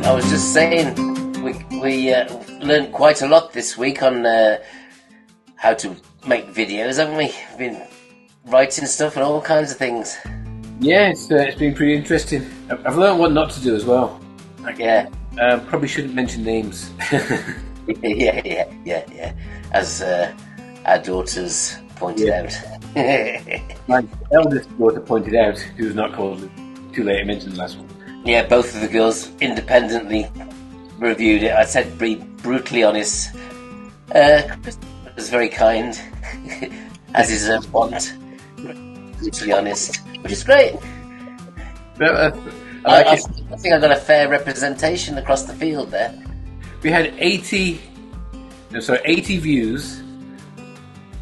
I was just saying, we learned quite a lot this week on how to make videos, haven't we? We've been writing stuff and all kinds of things. Yeah, it's been pretty interesting. I've learned what not to do as well. Yeah. Probably shouldn't mention names. Yeah. As our daughters pointed out. My eldest daughter pointed out, who was not called, too late to mention the last one. Yeah, both of the girls independently reviewed it. I said be brutally honest. Chris was very kind, as is her want. Brutally honest, which is great. I think I got a fair representation across the field there. We had 80 views,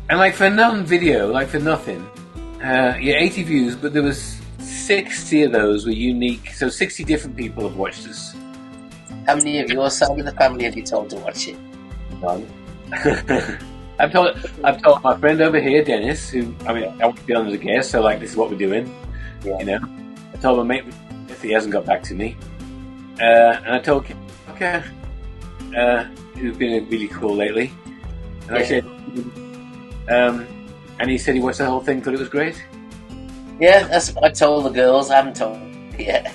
and for non-video, for nothing, 80 views, but there was 60 of those were unique, so 60 different people have watched us. How many of your side of the family have you told to watch it? None. I've told my friend over here, Dennis, who, I want to be on as a guest, so this is what we're doing. Yeah. I told my mate if he hasn't got back to me. And I told Kim, who's been really cool lately. And I said, and he said he watched the whole thing, thought it was great. Yeah, that's what I told the girls. I haven't told yet.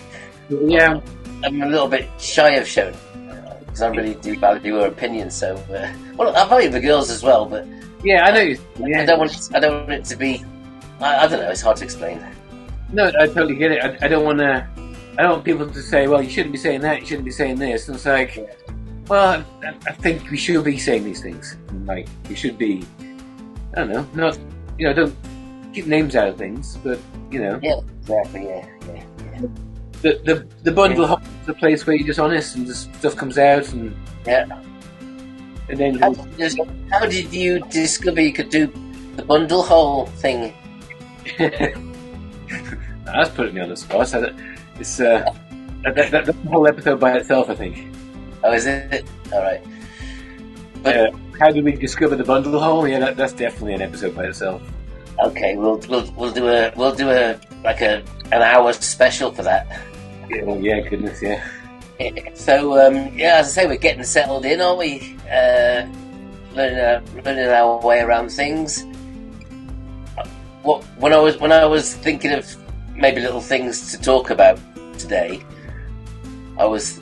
Yeah. I'm a little bit shy of showing because I really do value her opinion. So, I value the girls as well, but yeah, I know you. Yeah. I don't want it to be. I don't know. It's hard to explain. No, I totally get it. I don't want people to say, "Well, you shouldn't be saying that. You shouldn't be saying this." And it's like, well, I think we should be saying these things. We should be. I don't know. Not don't keep names out of things, but Yeah, exactly. Yeah. The bundle hole is a place where you're just honest and just stuff comes out and and then how did you discover you could do the bundle hole thing? That's putting me on the spot. It's that's a whole episode by itself, I think. Oh, is it? All right. But how did we discover the bundle hole? Yeah, that's definitely an episode by itself. Okay, we'll do an hour special for that. Yeah, goodness, yeah. So as I say, we're getting settled in, aren't we? Learning our way around things. When I was thinking of maybe little things to talk about today, I was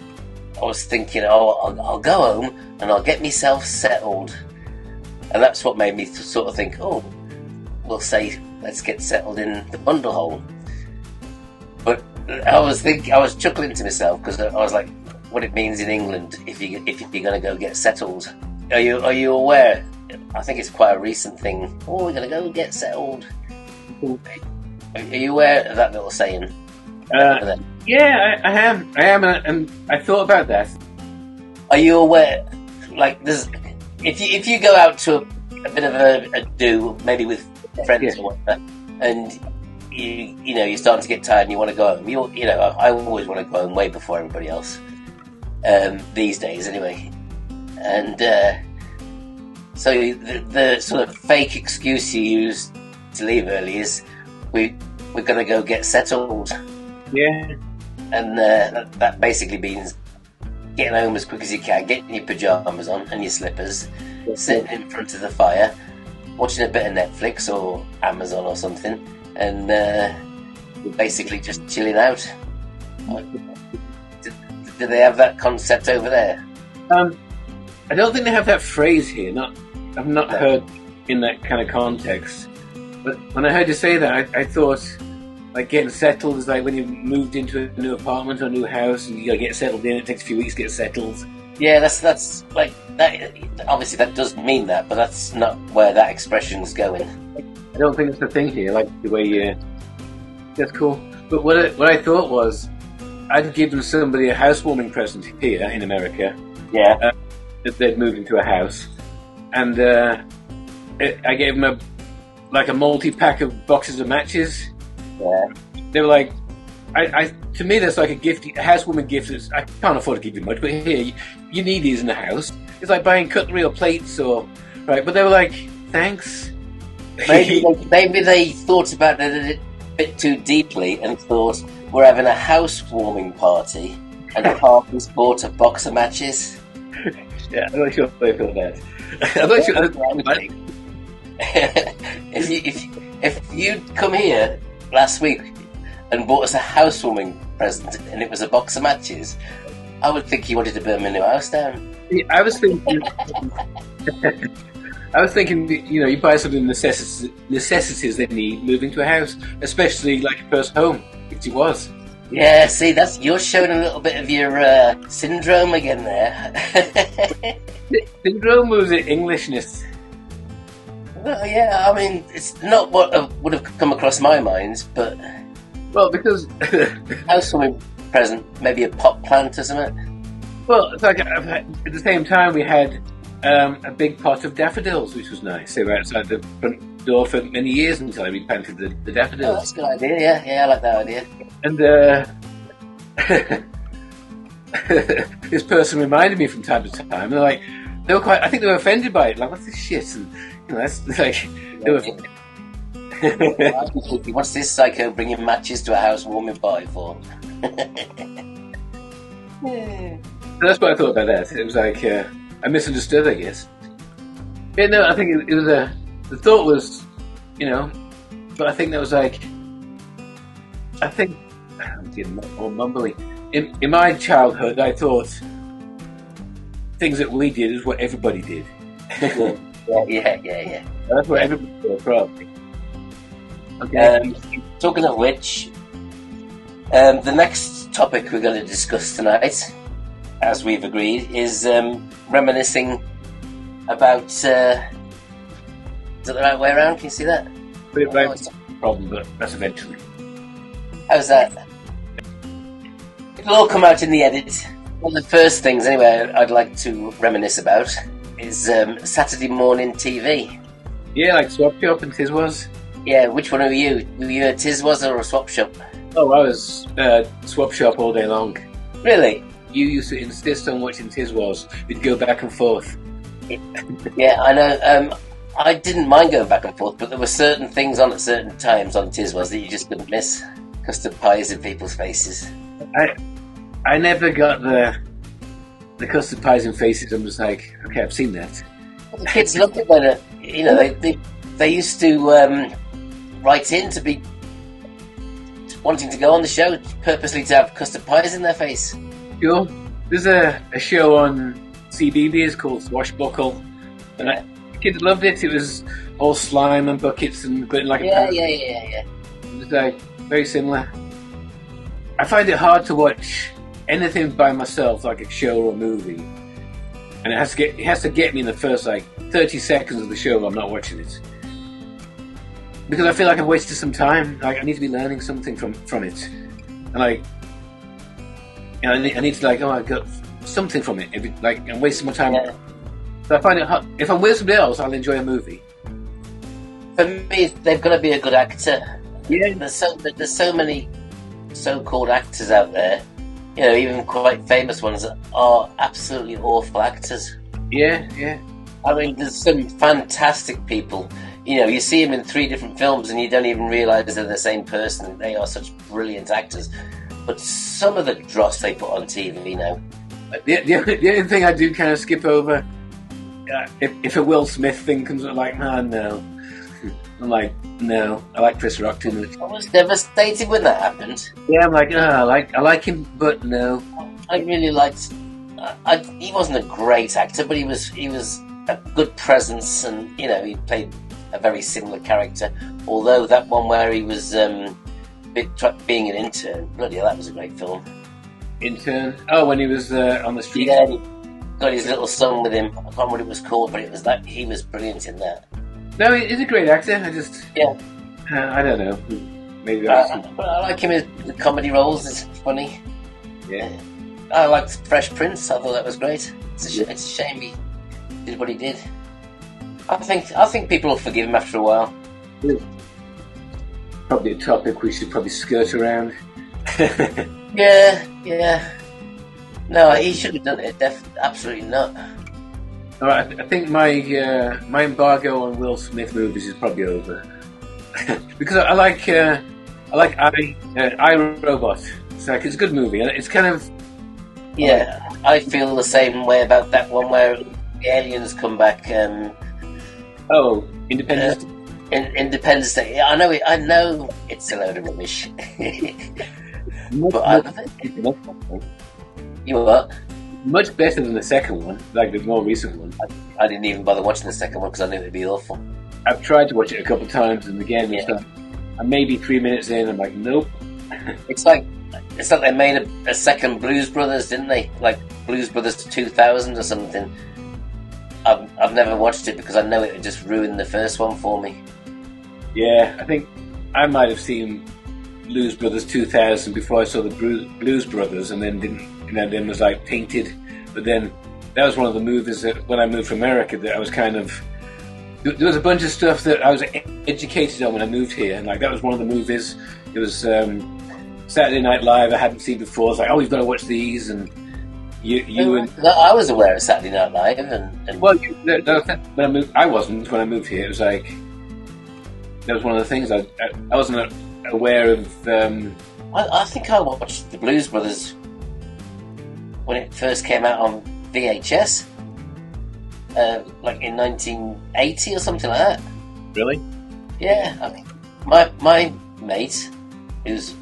thinking, I'll go home and I'll get myself settled, and that's what made me sort of think, we'll say let's get settled in the bundle hole. But I was chuckling to myself because I was like, what it means in England if you're going to go get settled. Are you aware? I think it's quite a recent thing. We're going to go get settled. Are you aware of that little saying? Yeah, I am, and I thought about that. Are you aware? If you go out to a bit of a do, maybe with friends or whatever, and you're starting to get tired and you want to go home. I always want to go home way before everybody else. These days, anyway. And so the sort of fake excuse you use to leave early is we're going to go get settled. Yeah. And that basically means getting home as quick as you can, getting your pyjamas on and your slippers, sitting in front of the fire, watching a bit of Netflix or Amazon or something, and basically just chilling out. Do they have that concept over there? I don't think they have that phrase here. I've not heard in that kind of context. But when I heard you say that, I thought getting settled is like when you moved into a new apartment or a new house and you gotta get settled in. It takes a few weeks to get settled. Yeah, that's like that. Obviously, that does mean that, but that's not where that expression's going. I don't think it's the thing here. The way you. That's cool. But what I thought was, I'd given somebody a housewarming present here in America. Yeah. That they'd moved into a house, and I gave them a multi-pack of boxes of matches. Yeah. They were like, to me that's like a gift, a housewarming gift. I can't afford to give you much, but here you need these in the house. It's like buying cutlery or plates right. But they were like, thanks. Maybe they thought about it a bit too deeply and thought we're having a housewarming party, and Harvey's bought a box of matches. Yeah, I'm not sure if I feel that. I'm not sure. If you'd come here last week and bought us a housewarming present and it was a box of matches, I would think you wanted to burn my new house down. Yeah, I was thinking, you buy some of the necessities they need moving to a house, especially like a first home, which it was. Yeah, see, you're showing a little bit of your syndrome again there. Syndrome was it Englishness? Well, yeah, I mean, it's not what would have come across my mind, but... Well, because... housewarming present, maybe a pot plant or something? Well, it's like, at the same time we had a big pot of daffodils, which was nice. They were outside the front door for many years until I replanted the daffodils. Oh, that's a good idea, yeah, I like that idea. And this person reminded me from time to time, and I think they were offended by it, like, what's this shit? And, that's like, they were... What's this psycho bringing matches to a housewarming party for? That's what I thought about that. It was like, I misunderstood, I guess. Yeah, no, I think it was the thought was, but I think that was like, I'm getting all mumbly. In my childhood, I thought things that we did is what everybody did. Yeah. That's what everybody did, probably. Okay. Talking of which, the next topic we're going to discuss tonight, as we've agreed, is reminiscing about... is that the right way around? Can you see that? It's a problem, but that's eventually. How's that? It'll all come out in the edit. One of the first things, anyway, I'd like to reminisce about is Saturday morning TV. Yeah, like Swap Shop and Tiswas. Yeah, which one were you? Were you a Tiswas or a Swap Shop? Oh, I was Swap Shop all day long. Really? You used to insist on watching Tiswas. We'd go back and forth. Yeah, I know. I didn't mind going back and forth, but there were certain things on at certain times on Tiswas that you just couldn't miss. Custard pies in people's faces. I never got the custard pies in faces. I'm just like, okay, I've seen that. Well, the kids loved it when they used to write in to be wanting to go on the show purposely to have custard pies in their face. Sure. There's a show on CBeebies called Swashbuckle, and the kids loved it. It was all slime and buckets and glittered like a parrot. Yeah. It was like very similar. I find it hard to watch anything by myself, like a show or a movie, and it has to get me in the first 30 seconds of the show. I'm not watching it because I feel like I've wasted some time. Like I need to be learning something from it, and I need to I got something from it. I'm wasting my time. Yeah. So I find it hard. If I'm with somebody else, I'll enjoy a movie. For me, they've got to be a good actor. Yeah, there's so many so-called actors out there, even quite famous ones that are absolutely awful actors. Yeah. I mean, there's some fantastic people. You see them in 3 different films and you don't even realise they're the same person. They are such brilliant actors. But some of the dross they put on TV now. The only thing I do kind of skip over, if a Will Smith thing comes up, no. I'm like, no, I like Chris Rock too much. I was devastated when that happened. Yeah, I'm like, I like him, but no. I really liked. He wasn't a great actor, but he was a good presence, and he played a very similar character. Although that one where he was being an intern, bloody hell, that was a great film. Intern? Oh, when he was on the street. Yeah, he got his little son with him. I can't remember what it was called, but it was that he was brilliant in that. No, he's a great actor. I don't know. Maybe I like him in the comedy roles. It's funny. Yeah. I liked Fresh Prince. I thought that was great. It's a shame he did what he did. I think people will forgive him after a while. Probably a topic we should probably skirt around. Yeah. No, he should have done it. Absolutely not. All right, I think my embargo on Will Smith movies is probably over because I like I Robot. It's a good movie. It's kind of Yeah, I feel the same way about that one where the aliens come back. Oh, Independence. Independence Day. Yeah, I know it's a load of rubbish, but I love it. You what? Much better than the second one, like the more recent one. I didn't even bother watching the second one because I knew it'd be awful. I've tried to watch it a couple of times, and again, I'm maybe 3 minutes in. I'm like, nope. It's like they made a second Blues Brothers, didn't they? Like Blues Brothers 2000 or something. I've never watched it because I know it would just ruin the first one for me. Yeah, I think I might have seen Blues Brothers 2000 before I saw the Blues Brothers, and then then was like tainted. But then that was one of the movies that when I moved to America that I was kind of. There was a bunch of stuff that I was educated on when I moved here, and like that was one of the movies. It was Saturday Night Live. I hadn't seen before. It's like, oh, you've got to watch these, and I was aware of Saturday Night Live, and well, when I moved, I wasn't when I moved here. It was like that was one of the things I wasn't aware of. I think I watched the Blues Brothers when it first came out on VHS, like in 1980 or something like that. Really? Yeah, I mean, my mate, who's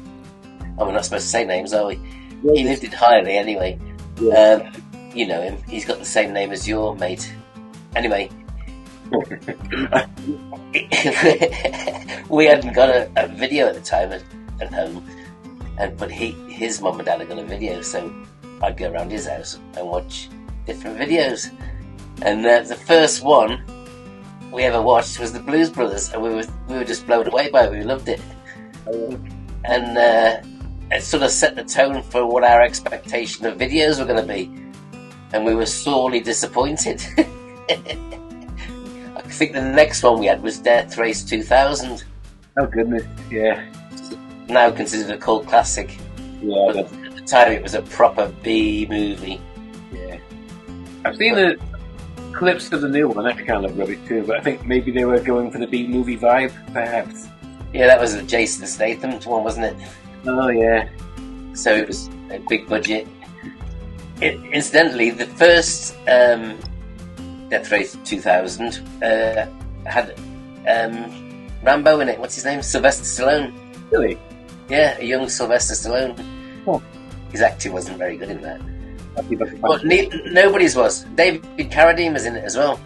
we're not supposed to say names, are we? He lived in Highley anyway. Yeah. You know him. He's got the same name as your mate. Anyway, we hadn't got a video at the time at home, but his mum and dad had got a video, so I'd go around his house and watch different videos. And the first one we ever watched was the Blues Brothers, and we were just blown away by it. We loved it, and it sort of set the tone for what our expectation of videos were going to be, and we were sorely disappointed. I think the next one we had was Death Race 2000. Oh goodness, yeah. Now considered a cult classic. Yeah, but at the time it was a proper B movie. Yeah, I've seen the clips of the new one. That kind of looked rubbish too, but I think maybe they were going for the B movie vibe, perhaps. Yeah, that was a Jason Statham one, wasn't it? Oh yeah. So it was a big budget. Incidentally, the first Death Race 2000 had Rambo in it. What's his name? Sylvester Stallone. Really? Yeah, a young Sylvester Stallone. Oh. His acting wasn't very good in that. Well, nobody's was. David Carradine was in it as well.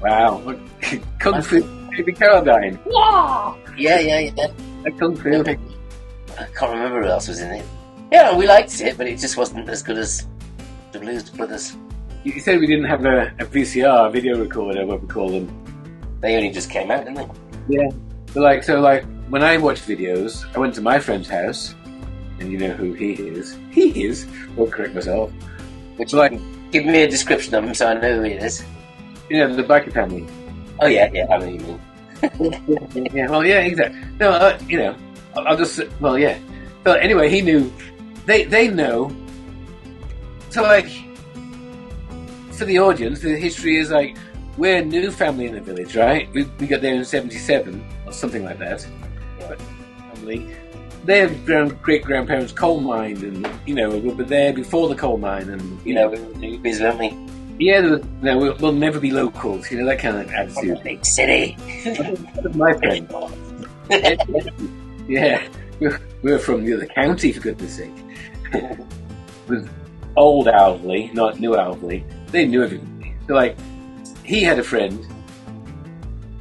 Wow. Kung Fu David Carradine. Wow. Yeah. A Kung Fu. I can't remember who else was in it. Yeah, we liked it, but it just wasn't as good as the Blues Brothers. You said we didn't have a VCR, a video recorder, what we call them. They only just came out, didn't they? Yeah. But so when I watch videos, I went to my friend's house, and you know who he is. He is. I'll correct myself. Which give me a description of him so I know who he is. You know, the Biker family. Oh yeah, I know you mean. Yeah, well, yeah, exactly. No, you know, I'll just, well, yeah. So anyway, he knew, they know. So for the audience, the history is we're a new family in the village, right? We got there in 1977 or something like that. But family, their great-grandparents coal mined, and you know we were there before the coal mine, and we were newbies, weren't we? Yeah, we'll never be locals, you know, that kind of attitude. Big city. My friend. Yeah, we're from the other county, for goodness sake. With old Alvely, not new Alvely, they knew everybody. So he had a friend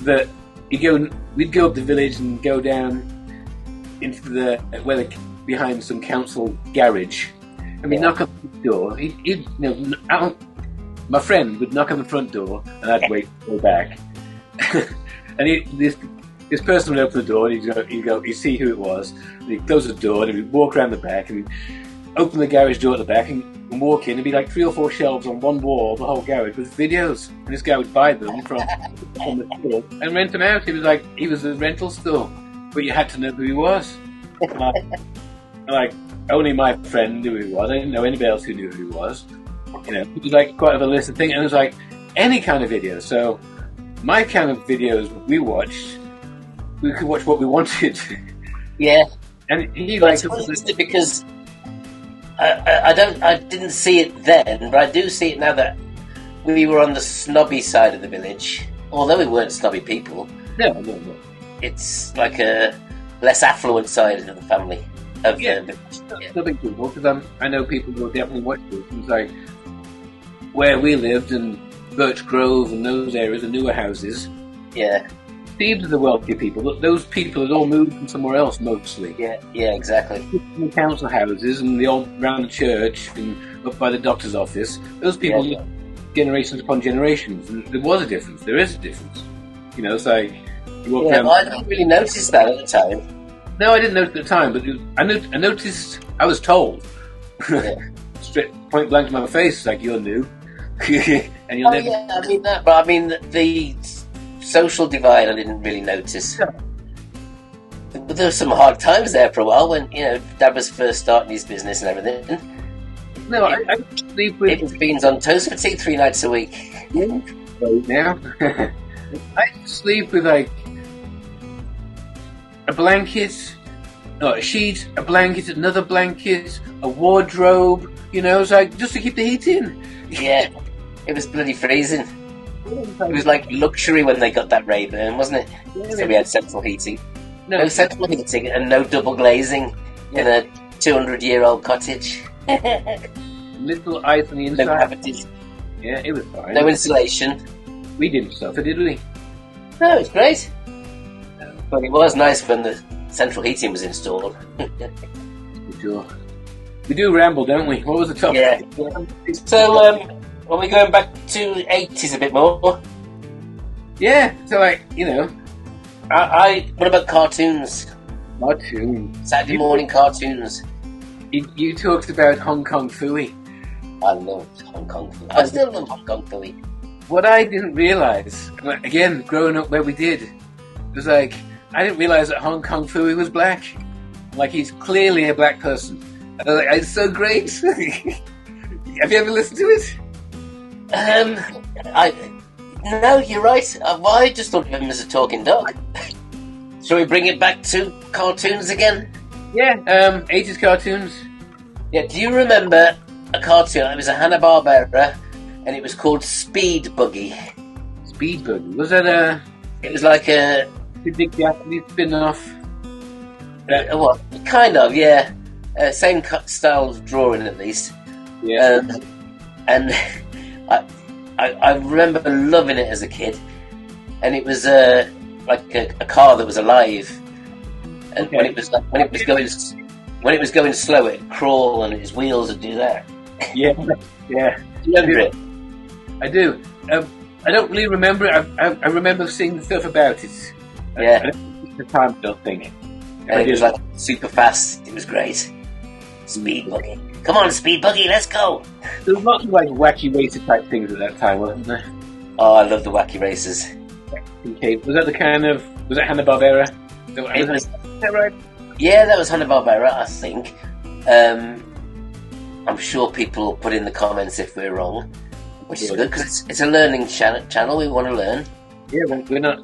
that we'd go up the village and go down into behind some council garage, and we'd knock on the door. My friend would knock on the front door, and I'd wait to go back. And this person would open the door, and he'd see who it was, and he'd close the door, and he'd walk around the back, and he'd open the garage door at the back, and walk in, and be 3 or 4 shelves on one wall, the whole garage, with videos. And this guy would buy them from the store and rent them out. He was a rental store, but you had to know who he was. Only my friend knew who he was. I didn't know anybody else who knew who he was. You know, it was quite of a list of things, and it was any kind of video. So my kind of videos we watched, we could watch what we wanted. Yeah, and he because I didn't see it then, but I do see it now that we were on the snobby side of the village. Although we weren't snobby people. No. It's like a less affluent side of the family. Of the village. Yeah. Snobby people, because I know people will definitely watch this. It's like where we lived in Birch Grove and those areas, the newer houses. Yeah. These are the wealthy people. Those people had all moved from somewhere else, mostly. Yeah, exactly. The council houses and the old around the church and up by the doctor's office. Those people lived generations upon generations. And there was a difference. There is a difference. You know, it's like you walk around. I didn't really notice that at the time. No, I didn't notice at the time, but I noticed. I was told, straight point blank to my face, like you're new, and you'll never. Yeah, I mean that, but I mean the social divide I didn't really notice. But there were some hard times there for a while when, Dad was first starting his business and everything. No, I sleep with... It was beans on toast for tea 3 nights a week. Now, I sleep with like a blanket, a sheet, a blanket, another blanket, a wardrobe, it's like just to keep the heat in. Yeah, it was bloody freezing. It was like luxury when they got that Rayburn, wasn't it? Yeah, so we had central heating. No central heating and no double glazing in a 200-year-old cottage. Little ice on the inside. No cavities. Yeah, it was fine. No insulation. We didn't suffer, did we? No, it was great. No. But it was nice when the central heating was installed. Sure. We do ramble, don't we? What was the topic? Yeah. So, are we going back to 80s a bit more? Yeah, so like, what about cartoons? Cartoons. Saturday morning cartoons. You talked about Hong Kong Phooey. I loved Hong Kong Phooey. I still love Hong Kong Phooey. What I didn't realise, again, growing up where we did, was like, I didn't realise that Hong Kong Phooey was black. Like, he's clearly a black person. And I was like, it's so great. Have you ever listened to it? No, you're right. I just thought of him as a talking dog. Shall we bring it back to cartoons again? Yeah, 80s cartoons. Yeah, do you remember a cartoon? It was a Hanna-Barbera, and it was called Speed Buggy. Speed Buggy? Was that It was like a... Big Japanese spin-off? What? Kind of, yeah. Same style of drawing, at least. Yeah. And I remember loving it as a kid, and it was like a car that was alive, and okay. when it was going slow, it'd crawl and its wheels would do that. Yeah. Do you remember it? I do. I don't really remember it. I remember seeing stuff about it. Yeah. I don't the time, I don't think. And it was like super fast. It was great. Speed Buggy. Come on, Speed Buggy, let's go! There was lots of like wacky racer type things at that time, wasn't there? Oh, I love the wacky races. Okay, was that Hanna-Barbera? Was that right? Yeah, that was Hanna-Barbera, I think. I'm sure people will put in the comments if we're wrong, which is good because it's a learning channel. We want to learn. Yeah, we're not.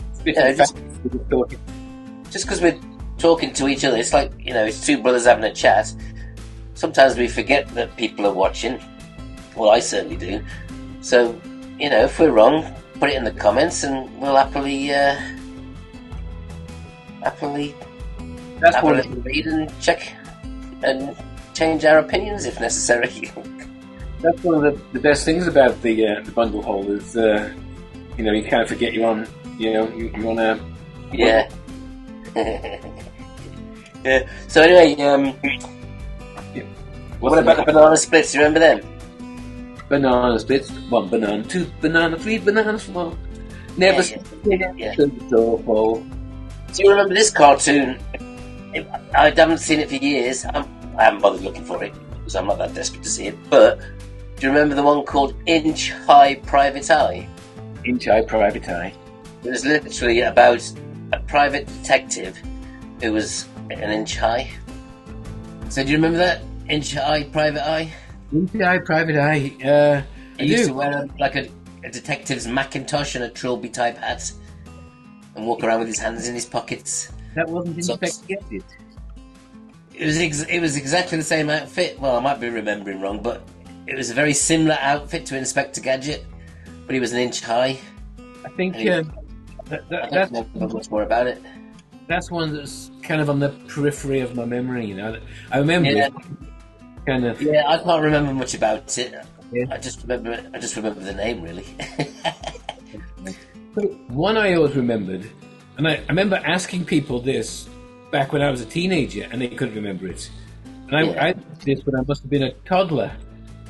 Just because we're talking to each other, it's like it's two brothers having a chat. Sometimes we forget that people are watching. Well, I certainly do. So, if we're wrong, put it in the comments, and we'll happily read and check and change our opinions if necessary. That's one of the best things about the bundle hole is, you kind of forget you're on. You want to. Yeah. Yeah. So anyway, what about the banana splits? You remember them? Banana splits. 1 banana, 2 banana, 3 bananas. Well, never. Yeah. So full. Do you remember this cartoon? I haven't seen it for years. I haven't bothered looking for it because I'm not that desperate to see it. But do you remember the one called Inch High Private Eye? Inch High Private Eye. It was literally about a private detective who was an inch high. So do you remember that? Inch High Private Eye? Inch High Private Eye. He used to wear a detective's Macintosh and a trilby type hat and walk around with his hands in his pockets. That wasn't Inspector Gadget. it was exactly the same outfit. Well, I might be remembering wrong, but it was a very similar outfit to Inspector Gadget, but he was an inch high. I think And I don't that's remember much more about it. that's one that's kind of on the periphery of my memory. You know, I remember Yeah. it kind of. Yeah, I can't remember much about it. Yeah. I just remember the name really. One I always remembered, and I remember asking people this back when I was a teenager, and they couldn't remember it. And I did this when I must have been a toddler,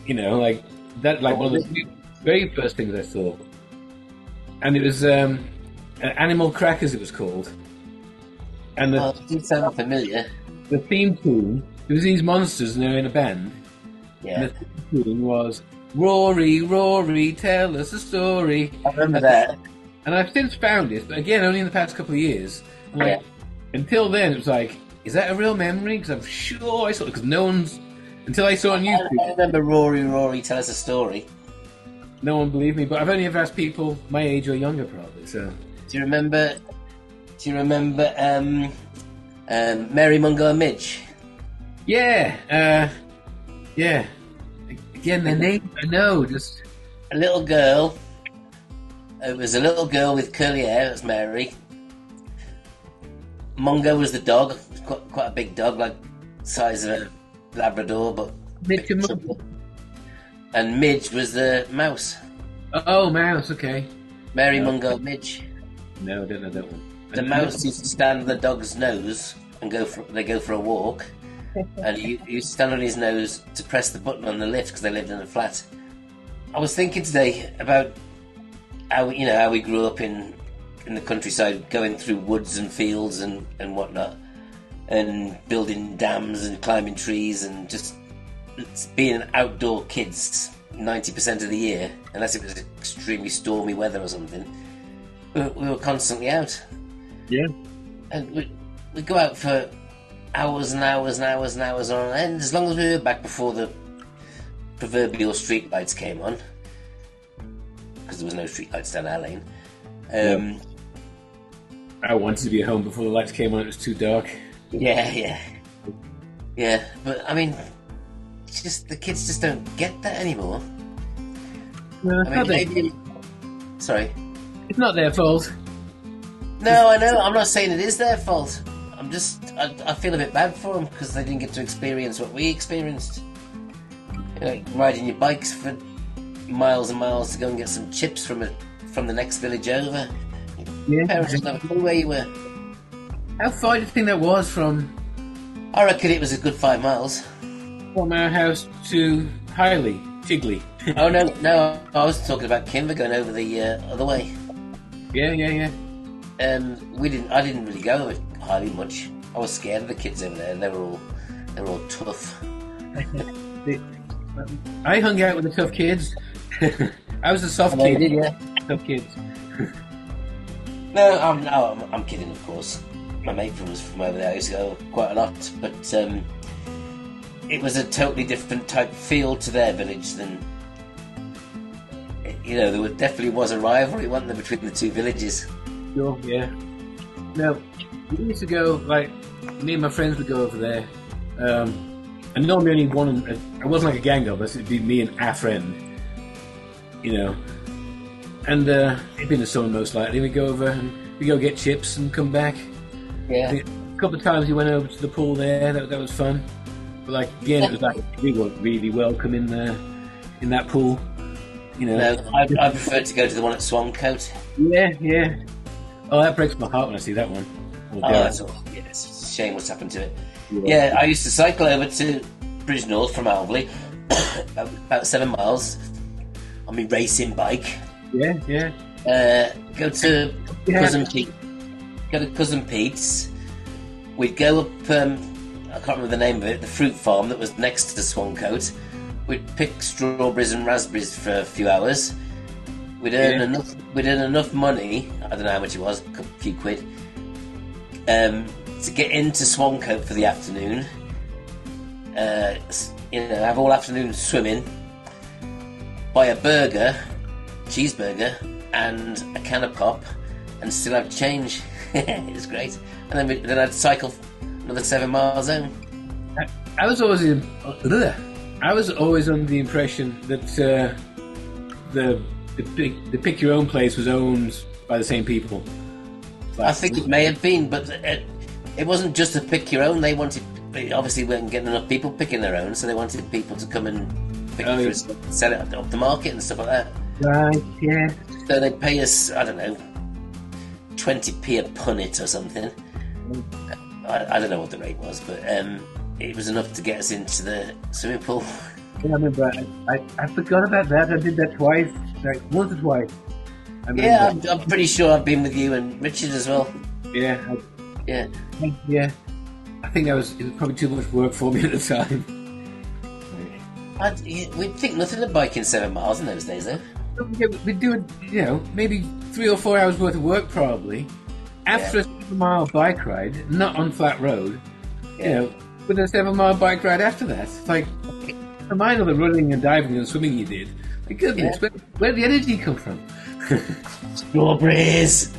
you know, like that, like one of the very first things I saw. And it was Animal Crackers, it was called. And It did sound familiar. the theme tune, there was these monsters, and they were in a band. Yeah, And the theme tune was Rory, Rory, tell us a story. I remember that. And I've since found it, but again, only in the past couple of years. And like, until then, it was like, is that a real memory? Because I'm sure I saw it, because no one's, until I saw it on I YouTube, remember Rory, Rory, tell us a story. no one believed me. But I've only ever asked people my age or younger, probably. So, Do you remember? Mary Mungo and Midge? yeah. Again, the name, I know, just, A little girl. It was a little girl with curly hair. That's Mary. Mungo was the dog. Quite a big dog, like size of a Labrador, but. Mitch and Mungo. And Midge was the mouse. Oh, mouse, okay. Mary Mungo and Midge. No, I don't know that one. The mouse used to stand on the dog's nose and go for a walk, and you used to stand on his nose to press the button on the lift because they lived in a flat. I was thinking today about how we grew up in the countryside, going through woods and fields and whatnot, and building dams and climbing trees and just being outdoor kids 90% of the year, unless it was extremely stormy weather or something. We were constantly out. Yeah. And we'd go out for hours and hours and hours and hours on end, as long as we were back before the proverbial street lights came on, because there was no street lights down our lane. I wanted to be at home before the lights came on, it was too dark. Yeah. But I mean, the kids just don't get that anymore. Sorry. It's not their fault. No, I know. I'm not saying it is their fault. I feel a bit bad for them because they didn't get to experience what we experienced. Riding your bikes for miles and miles to go and get some chips from the next village over. Your parents didn't have a clue where you were. How far do you think that was from I reckon it was a good 5 miles. from our house to Chigley? Oh no! I was talking about Kimber going over the other way. Yeah. I didn't really go over Highly much. I was scared of the kids over there. They were all tough. I hung out with the tough kids. I was a soft Oh, kid. did you? Tough kids. No, I'm kidding, of course. My mate was from over there. I used to go quite a lot, but it was a totally different type of feel to their village than. There definitely was a rivalry, wasn't there, between the two villages? Sure, yeah. No, we used to go, like, me and my friends would go over there. And normally only one, it wasn't like a gang of us, it'd be me and our friend. And it'd be in the summer most likely. We'd go over and we'd go get chips and come back. Yeah. A couple of times we went over to the pool there, that was fun. But like, again, it was like, we weren't really welcome in that pool. No, I prefer to go to the one at Swancote. Yeah. Oh, that breaks my heart when I see that one. It's a shame what's happened to it. Yeah, I used to cycle over to Bridge North from Alveley, about 7 miles, on my racing bike. Yeah. Go to Cousin Pete. Go to Cousin Pete's. We'd go up. I can't remember the name of it. The fruit farm that was next to Swancote. We'd pick strawberries and raspberries for a few hours. We'd earn enough money. I don't know how much it was, a few quid, to get into Swancote for the afternoon. Have all afternoon swimming. Buy a cheeseburger, and a can of pop, and still have change. It was great. And then I'd cycle another 7 miles home. I was always I was always under the impression that the pick your own place was owned by the same people. I think it may have been, but it wasn't just a pick your own. They wanted, obviously, weren't getting enough people picking their own, so they wanted people to come and pick it for us, sell it up the market and stuff like that. Right, yeah. So they'd pay us, I don't know, 20p a punnet or something. I don't know what the rate was, but it was enough to get us into the swimming pool. Yeah, I remember. I forgot about that. I did that twice, like once or twice. Yeah, I'm pretty sure I've been with you and Richard as well. Yeah. Yeah. I think it was probably too much work for me at the time. We'd think nothing of biking 7 miles in those days, though. We'd do it, maybe 3 or 4 hours worth of work probably after a 7-mile bike ride, not on flat road. With a 7-mile bike ride after that. It's like, for mine all the running and diving and swimming you did. My goodness, where did the energy come from? Strawberries.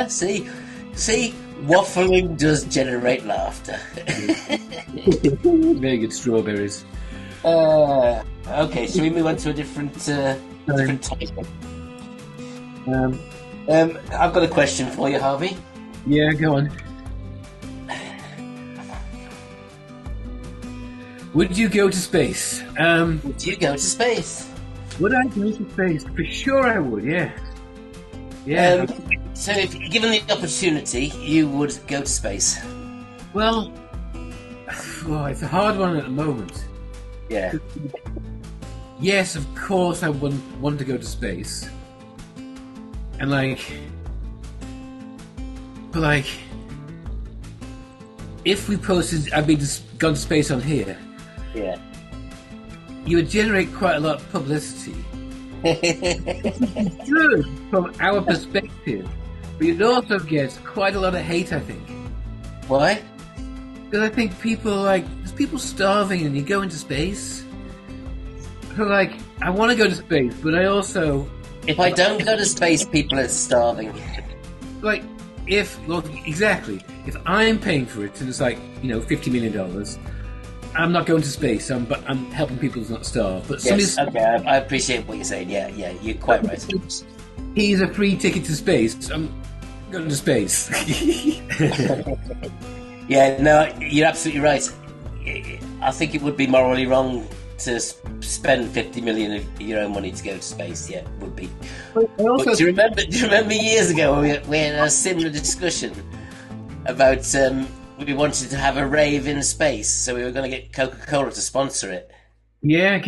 See, waffling does generate laughter. Very good strawberries. Okay, shall we move on to a different topic? I've got a question for you, Harvey. Yeah, go on. Would you go to space? Would you go to space? Would I go to space? For sure I would, yeah. Yeah. So if given the opportunity, you would go to space? Well, it's a hard one at the moment. Yeah. Yes, of course I wouldn't want to go to space. And if we posted, gone to space on here, yeah, you would generate quite a lot of publicity. It's good from our perspective, but you'd also get quite a lot of hate, I think. Why? Because I think there's people starving and you go into space. So I want to go to space, but I also... If I don't go to space, people are starving. Exactly. If I'm paying for it and it's $50 million, I'm not going to space. But I'm helping people to not starve. But yes, okay, I appreciate what you're saying. Yeah, you're quite right. He's a free ticket to space. I'm going to space. Yeah, no, you're absolutely right. I think it would be morally wrong to spend 50 million of your own money to go to space. Yeah, it would be. But do you remember years ago we had a similar discussion about we wanted to have a rave in space, so we were going to get Coca-Cola to sponsor it. Yeah,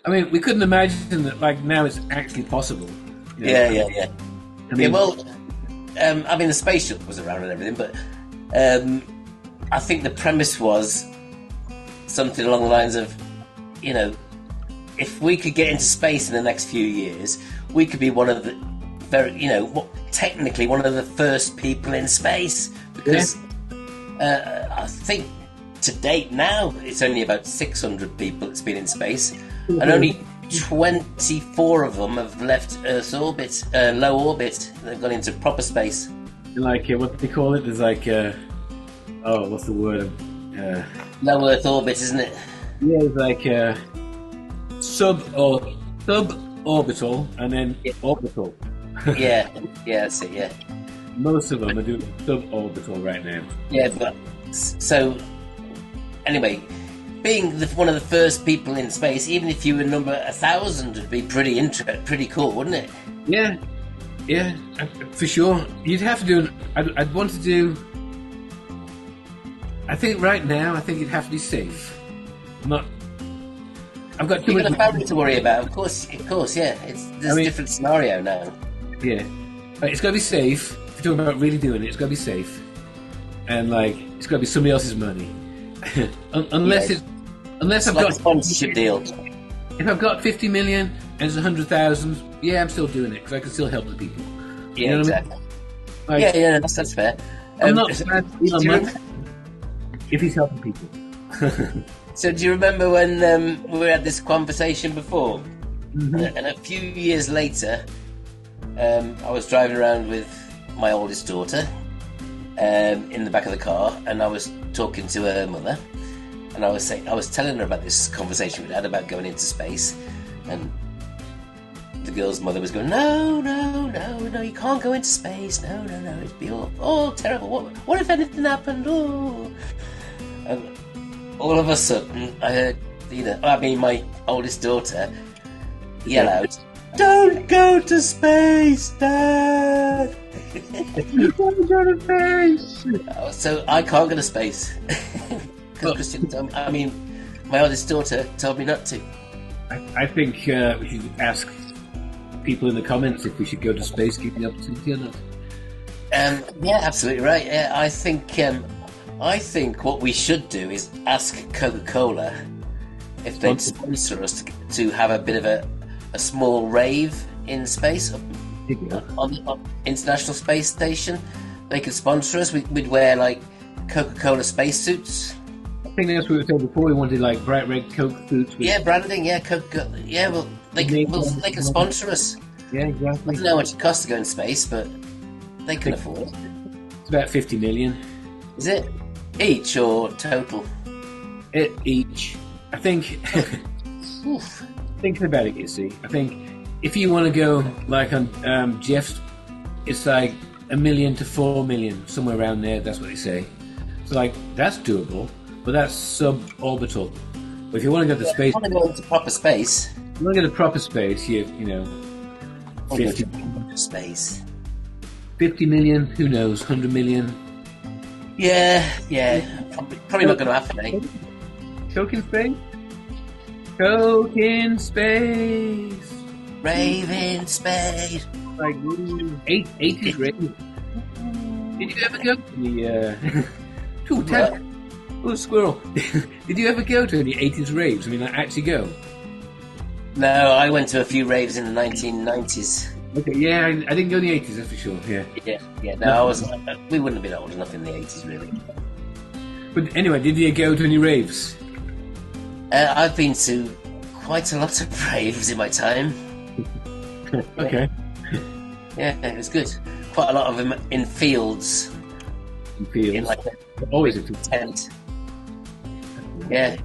I mean, we couldn't imagine that now it's actually possible. Yeah. The space shuttle was around and everything, but I think the premise was something along the lines of, if we could get into space in the next few years, we could be one of the technically one of the first people in space, because I think to date now it's only about 600 people that's been in space, and only 24 of them have left Earth's orbit, low orbit. They've gone into proper space. What do they call it? There's what's the word? Low Earth orbit, isn't it? Yeah, it's suborbital and then orbital. yeah, that's it. Yeah. Most of them are doing suborbital right now. Yeah, but so anyway, being one of the first people in space, even if you were number 1,000, would be pretty cool, wouldn't it? Yeah, for sure. You'd have to do. I'd want to do. I think right now, it'd have to be safe. I've got too much. You've got a family to worry about, of course. Yeah, there's a different scenario now. Yeah, it's got to be safe. If you're talking about really doing it, it's got to be safe, and it's got to be somebody else's money. unless I've got a sponsorship deal. If I've got 50 million and it's 100,000, yeah, I'm still doing it because I can still help the people. Yeah, exactly. I mean? Yeah, that's fair. I'm not sad if he's helping people. So do you remember when we had this conversation before? Mm-hmm. And a few years later, I was driving around with my oldest daughter in the back of the car, and I was talking to her mother, and I was telling her about this conversation we'd had about going into space, and the girl's mother was going, no, you can't go into space, no, it'd be all terrible. What if anything happened? Oh, and all of a sudden, I heard, my oldest daughter yell out, "Don't go to space, Dad!" Don't go to space. So I can't go to space. Christian told me, my oldest daughter told me not to. I think we should ask people in the comments if we should go to space, give the opportunity or not. Yeah, absolutely right. Yeah, I think what we should do is ask Coca-Cola if they'd sponsor us to have a bit of a small rave in space on the International Space Station. They could sponsor us. We'd wear like Coca-Cola spacesuits. I think that's what we were saying before. We wanted like bright red Coke suits. Yeah, branding. Yeah, Coca-Cola. Yeah, well, they can sponsor us. Yeah, exactly. I don't know how much it costs to go in space, but they can afford it. It's about 50 million. Is it each or total? Each. I think. Thinking about it, you see, I think if you want to go like on Jeff's, it's like $1 million to $4 million, somewhere around there. That's what they say. So like that's doable, but that's suborbital. But if you want to go to space, you want to go into proper space. You want to go to proper space, you know, 50 space. 50 million, who knows, 100 million. Yeah. Probably not going to happen, eh? Coke in space? Coke in space. Rave in space. Like, 80s rave. Did you ever go to the... Oh, squirrel. Did you ever go to any 80s raves? I mean, like, actually go? No, I went to a few raves in the 1990s. Okay, yeah, I didn't go in the 80s, that's for sure, yeah. Yeah, no, we wouldn't have been old enough in the 80s, really. But anyway, did you go to any raves? I've been to quite a lot of raves in my time. Okay. Yeah, it was good. Quite a lot of them in fields. In fields? In like always a tent. Yeah,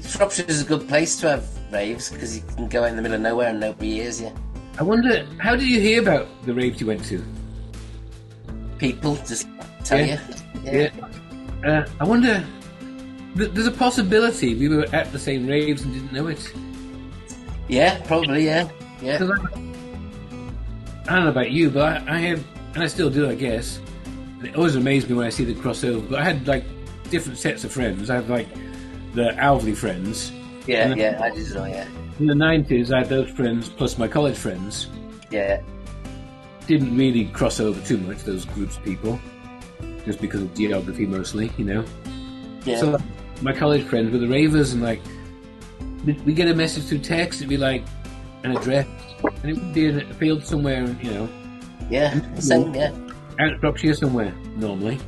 Shropshire's a good place to have raves because you can go out in the middle of nowhere and nobody hears you. I wonder, how did you hear about the raves you went to? People just tell you. Yeah. I wonder, there's a possibility we were at the same raves and didn't know it. Yeah, probably, yeah. I don't know about you, but I have, and I still do, I guess. And it always amazed me when I see the crossover. But I had like different sets of friends. I had like the Alvley friends. Yeah, I did know, yeah. In the 90s, I had those friends plus my college friends. Yeah. Didn't really cross over too much, those groups of people. Just because of geography mostly, you know. Yeah. So my college friends were the ravers, and like, we get a message through text, it'd be like an address, and it would be in a field somewhere, you know. Yeah, same, yeah. Out of Shropshire somewhere, normally.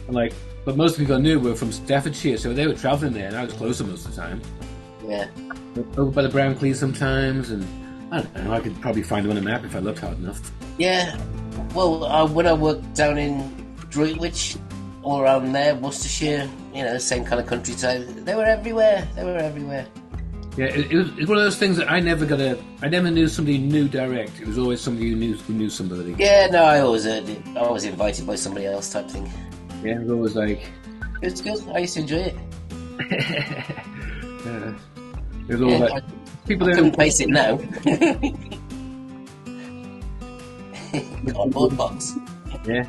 And like, but most of the people I knew were from Staffordshire, so they were travelling there, and I was closer most of the time. Yeah. Over by the Brown-Cleese sometimes, and I don't know, I could probably find them on a map if I looked hard enough. Yeah, well, when I worked down in Droitwich, all around there, Worcestershire, you know, same kind of countryside, they were everywhere. Yeah, it was one of those things that I never knew somebody new direct. It was always somebody who knew somebody. Yeah, no, I always invited by somebody else type thing. Yeah, it was always like... It's good, I used to enjoy it. It was all like... People I couldn't place it now. Cardboard box. Yeah.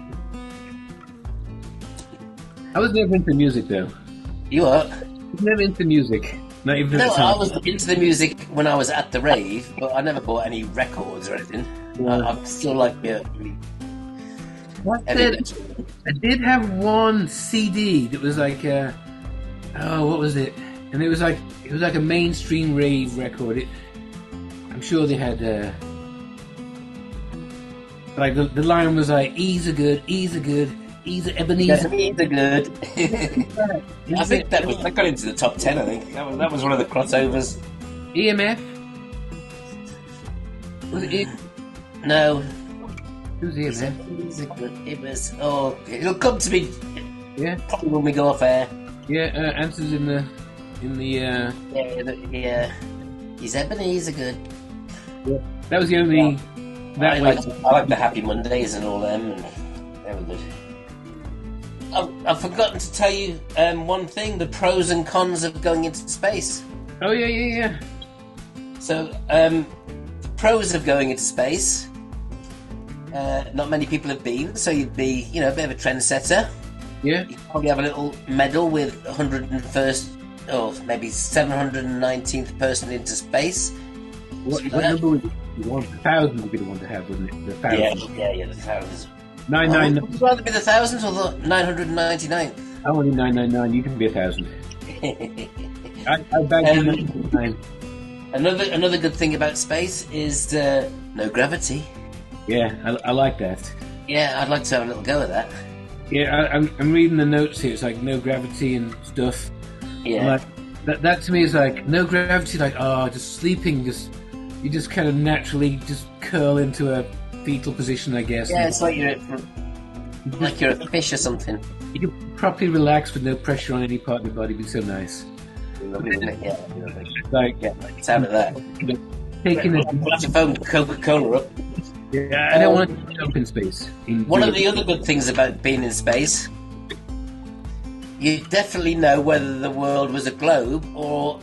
I was never into music, though. You are? I was never into music. Not even no, I was into the music when I was at the rave, but I never bought any records or anything. Yeah. I'm still like... I did have one CD that was like... what was it? And it was like a mainstream rave record. I'm sure they had... like the line was like, Ease are good, Ebenezer. Yeah, Ease are good. I think that got into the top 10, I think. That was one of the crossovers. EMF? Was it? No. Who's here, He's man? Ebenezer good. It was. Oh, it'll come to me Yeah, probably when we go off air. yeah. Answers in the. Yeah. He's Ebenezer good. Yeah. That was the only. I like the Happy Mondays and all them, and they were good. I've forgotten to tell you one thing: the pros and cons of going into space. Oh yeah. So, the pros of going into space. Not many people have been, so you'd be, a bit of a trendsetter. Yeah. You'd probably have a little medal with 101st or maybe 719th person into space. What number would you want? 1,000 would be the one to have, wouldn't it? The 1,000. Yeah, the thousands. 999. Would you rather be the thousands or the 999th? I want 999. You can be 1,000. I bag you 999. Another good thing about space is no gravity. Yeah, I like that. Yeah, I'd like to have a little go at that. Yeah, I'm reading the notes here. It's like no gravity and stuff. Yeah. Like, that to me is like no gravity. Like just sleeping. You just kind of naturally just curl into a fetal position, I guess. Yeah, it's like you're a fish or something. You can properly relax with no pressure on any part of your body. It'd be so nice. Yeah. Like It's out of that. Taking a. Put your phone Coca-Cola up. Yeah, I don't want to jump in space. One of the other good things about being in space, you definitely know whether the world was a globe or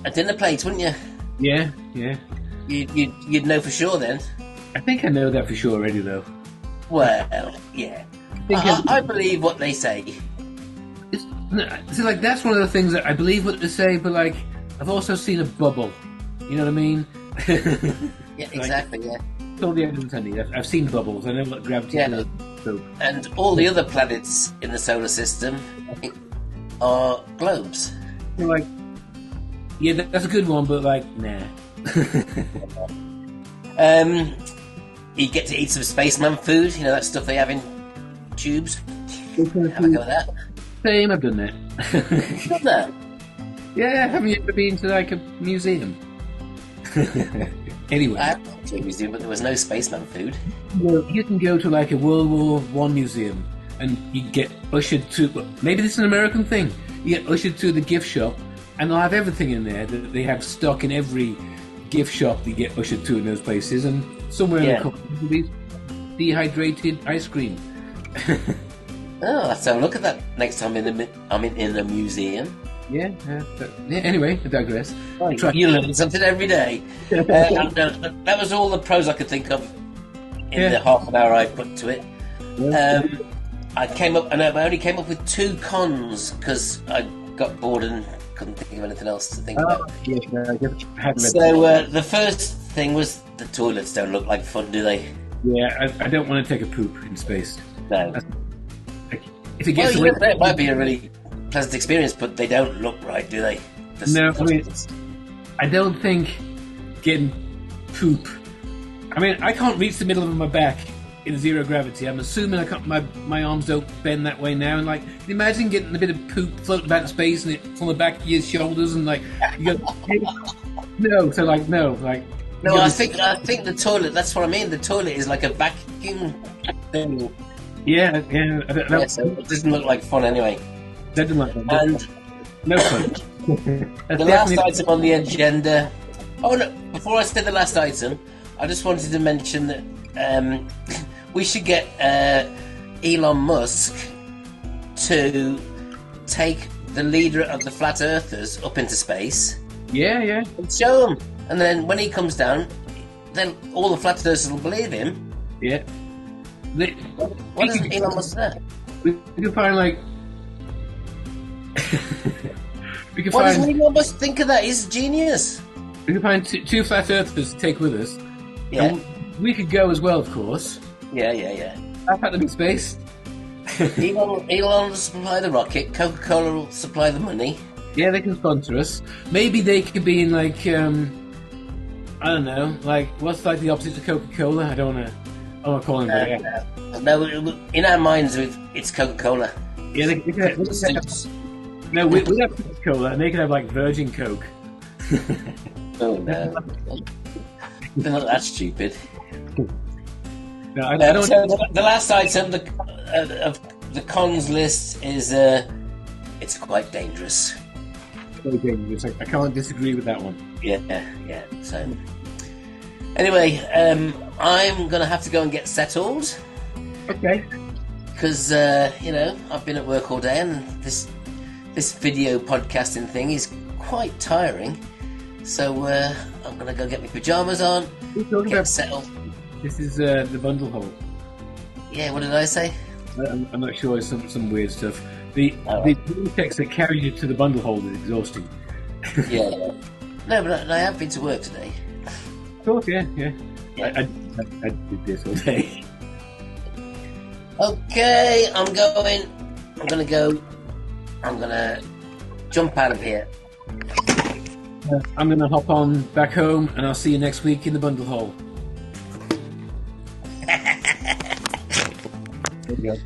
a dinner plate, wouldn't you? Yeah. You'd know for sure then. I think I know that for sure already, though. Well, yeah. I believe what they say. See, like that's one of the things that I believe what they say, but like I've also seen a bubble. You know what I mean? Yeah, exactly. Yeah. All the evidence I need. I've seen bubbles. I know what gravity is. So. And all the other planets in the solar system are globes. So like, yeah, that's a good one, but like, nah. You get to eat some spaceman food. You know that stuff they have in tubes. Have a go at that. Same, I've done that. Done that? Yeah, haven't you ever been to like a museum? Anyway, I have been to a museum, but there was no spaceman food. Well, you can go to like a World War One museum, and you get ushered to. Maybe this is an American thing. You get ushered to the gift shop, and they'll have everything in there. They have stock in every gift shop that you get ushered to in those places, and somewhere in the corner will be dehydrated ice cream. Oh, let's have a look at that next time I'm in a museum. Yeah. Anyway, I digress. You learn something every day. That was all the pros I could think of in the half an hour I put to it. Yeah. I only came up with 2 cons because I got bored and couldn't think of anything else to think about. Yeah, so the first thing was the toilets don't look like fun, do they? Yeah, I don't want to take a poop in space. No. If it gets it might be a really pleasant experience, but they don't look right, do they? I don't think getting poop. I mean, I can't reach the middle of my back in zero gravity. I'm assuming my arms don't bend that way now. And like, can you imagine getting a bit of poop floating about in space and it's on the back of your shoulders and like you go, no. I think the toilet. That's what I mean. The toilet is like a vacuum thing. Yeah. So it doesn't look like fun anyway. That doesn't look fun. And no fun. The last item on the agenda. Oh no! Before I say the last item, I just wanted to mention that we should get Elon Musk to take the leader of the flat earthers up into space. Yeah. And show him, and then when he comes down, then all the flat earthers will believe him. Yeah. What does Elon Musk say? We can find like. What does Elon Musk think of that? He's a genius. We can find 2 flat earthers to take with us. Yeah. And we could go as well, of course. Yeah. I've had them in space. Elon will supply the rocket. Coca-Cola will supply the money. Yeah, they can sponsor us. Maybe they could be in like I don't know, like what's like the opposite of Coca-Cola? I don't want to call them. No, in our minds, it's Coca-Cola. Yeah, they could have, no, we'd have Coca-Cola, and they could have like Virgin Coke. Oh no, they're not that stupid. No, I don't. So the last item of the cons list is it's quite dangerous. Very dangerous. I can't disagree with that one. Yeah. So anyway, I'm gonna have to go and get settled. Okay. Because I've been at work all day, and this video podcasting thing is quite tiring. So I'm gonna go get my pajamas on, get settled. This is the bundle hole. Yeah, what did I say? I'm not sure. It's some weird stuff. The text that carries you to the bundle hole is exhausting. Yeah. No, but I have been to work today. Of course, yeah. I did this all day. Okay, I'm gonna go. I'm gonna jump out of here. I'm gonna hop on back home, and I'll see you next week in the bundle hole. There you go.